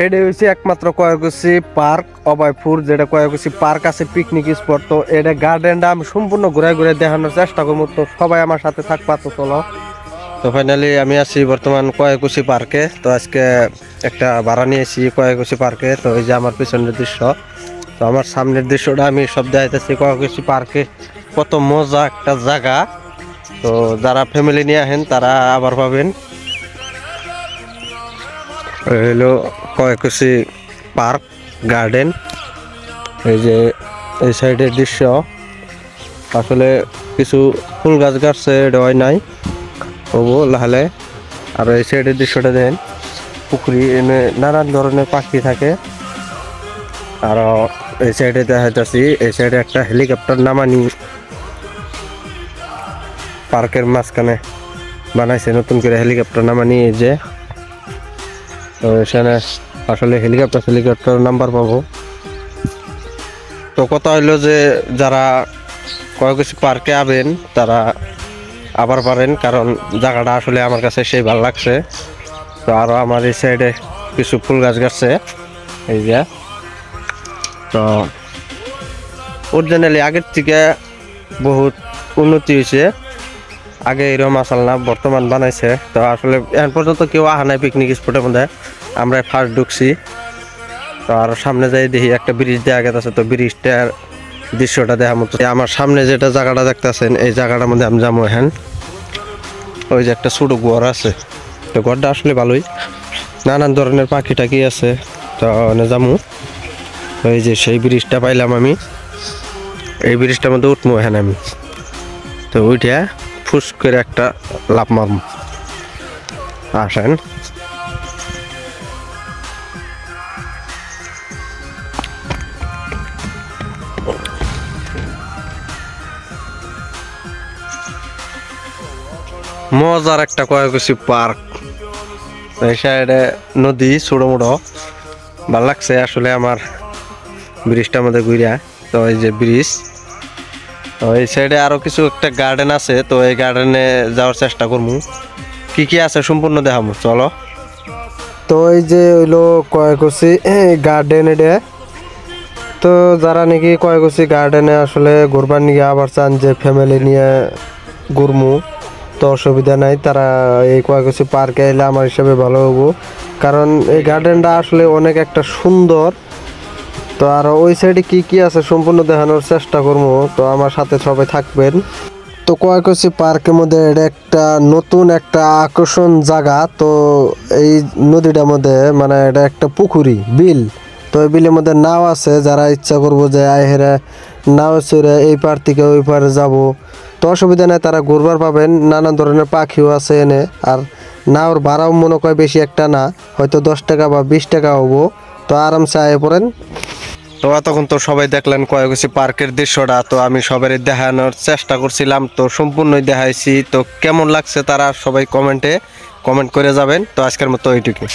এটা হচ্ছে একমাত্র কয়েকগুছি পার্ক অভয়পুর, যেটা কয়েকগুছি পার্ক আছে পিকনিক স্পট। তো এটা গার্ডেনটা আমি সম্পূর্ণ ঘুরে ঘুরে দেখানোর চেষ্টা করবো, তো সবাই আমার সাথে থাকবা। তো চলো, তো ফাইনালি আমি আছি বর্তমান কয়েকগুছি পার্কে। তো আজকে একটা ভাড়া নিয়েছি কয়েকগুছি পার্কে। তো এই যে আমার পিছনের দৃশ্য, তো আমার সামনের দৃশ্যটা আমি সব দেখাইতেছি। কয়েকগুছি পার্কে কত মজা একটা জায়গা, তো যারা ফ্যামিলি নিয়ে আহেন তারা আবার পাবেন। হলো কয়েকগুছি পার্ক গার্ডেন। এই যে এই সাইডের দৃশ্য, আসলে কিছু ফুল গাছ গাছছে দেওয়াই নাই হবো লাহলে। আর এই সাইডের দৃশ্যটা দেন, পুকুরি এনে নানান ধরনের পাখি থাকে। আর এই সাইডে দেখাইতেছি, এই সাইডে একটা হেলিকপ্টার নামানি পার্কের মাঝখানে বানাইছে নতুন করে হেলিকপ্টার নামানি। এই যে তো এখানে আসলে হেলিকপ্টার নাম্বার পাবো। তো কথা হইলো যে যারা কয়েকগুছি পার্কে আবেন তারা আবার পারেন, কারণ জায়গাটা আসলে আমার কাছে সেই ভালো লাগছে। তো আরও আমার এই সাইডে কিছু ফুল গাছ গাছছে এই যে। তো অরিজিনালি আগের থেকে বহুত উন্নতি হয়েছে, আগে এরকম আসল না, বর্তমান বানাইছে। তো আসলে এখন পর্যন্ত কেউ আহা নাই পিকনিক স্পটের মধ্যে, আমরা ফার্স্ট ঢুকছি। তো আর সামনে যাই দেখি একটা ব্রিজ দেওয়া গেছে, তো ব্রিজটার দৃশ্যটা দেখা মতো। আমার সামনে যেটা জায়গাটা দেখতেছেন, এই জায়গাটার মধ্যে আমি যাবো। হ্যাঁ, ওই যে একটা ছোট ঘর আছে, তো ঘরটা আসলে ভালোই, নানান ধরনের পাখি টাকি আছে। তো যাবো, এই যে সেই ব্রিজটা পাইলাম আমি, এই ব্রিজটার মধ্যে উঠবো। হ্যাঁ আমি তো উঠে ফুস করে একটা লাফ মারব। আসেন, মজার একটা কয়েকগুছি পার্ক। এই সাইডে নদী ছোট মোটো, ভাল লাগছে আসলে আমার ব্রিজটার মধ্যে ঘুরিয়া। তো এই যে ব্রিজ, তো এই সাইডে আরো কিছু একটা গার্ডেন আছে, তো এই গার্ডেনে যাওয়ার চেষ্টা করবো। কি কি আছে সম্পূর্ণ দেখাবো, চলো। তো এই যে হইলো কয়েকগুছি গার্ডেন, এটা তো যারা নাকি কয়েকগুছি গার্ডেনে আসলে ঘুরবার নিয়ে আবার চান যে ফ্যামিলি নিয়ে ঘুরমু, তো অসুবিধা নাই, তারা এই কয়েকগুছি পার্কে এলে আমার হিসাবে ভালো হবো। কারণ এই গার্ডেনটা আসলে অনেক একটা সুন্দর। তো আর ওই সাইডে কি কি আছে সম্পূর্ণ দেখানোর চেষ্টা করবো, তো আমার সাথে সবাই থাকবেন। তো কয়েকগুছি পার্কের মধ্যে এটা একটা নতুন একটা আকর্ষণ জায়গা। তো এই নদীটার মধ্যে মানে এটা একটা পুকুরি বিল, তো এই বিলের মধ্যে নাও আছে, যারা ইচ্ছা করবো যে আইহেরা নাও চড়ে এই পার থেকে ওই পারে যাব, তো অসুবিধা নেই, তারা ঘুরবার পাবেন। নানান ধরনের পাখিও আছে এনে, আর নাওর ভাড়াও মনে হয় বেশি একটা না, হয়তো 10 টাকা বা 20 টাকা হবো। তো আরামসে আয়ে পড়েন। তো এতক্ষণ তো সবাই দেখলেন কয়েকগুছি পার্কের দৃশ্যটা, তো আমি সবাই দেখানোর চেষ্টা করছিলাম, তো সম্পূর্ণই দেখাইছি। তো কেমন লাগছে তারা সবাই কমেন্ট করে যাবেন। তো আজকের মতো এইটুকু।